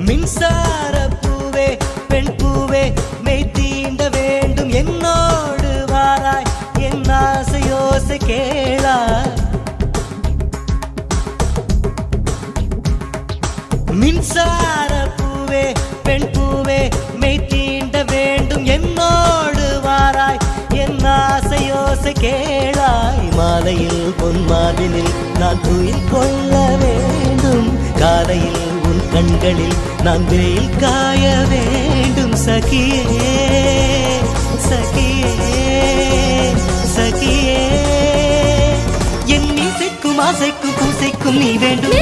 மின்சார பூவே பெண் பூவே மெய் தீண்ட வேண்டும் என்னோடு வாராய் என் ஆசையோசை கேளாய். மின்சார பூவே பெண் பூவே மெய் தீண்ட வேண்டும் என்னோடு வாராய் என் ஆசையோசை கேளாய். மாலையில் பொன்மாலினில் நான் துயில் கொள்ள வேண்டும், காலையில் உன் கண்களில் நான் வெயில் காய வேண்டும். சகியே சகியே சகியே, என் இசைக்கும் ஆசைக்கும் பூசைக்கும் நீ வேண்டும்.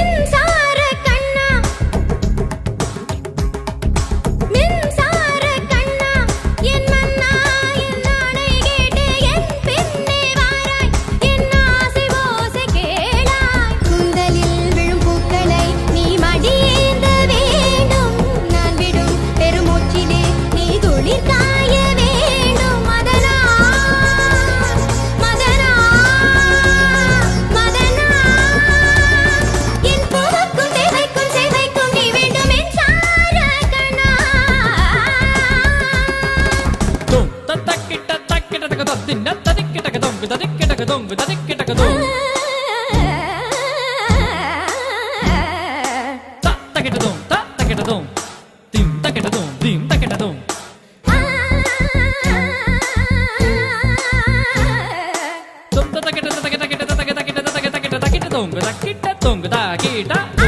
Kita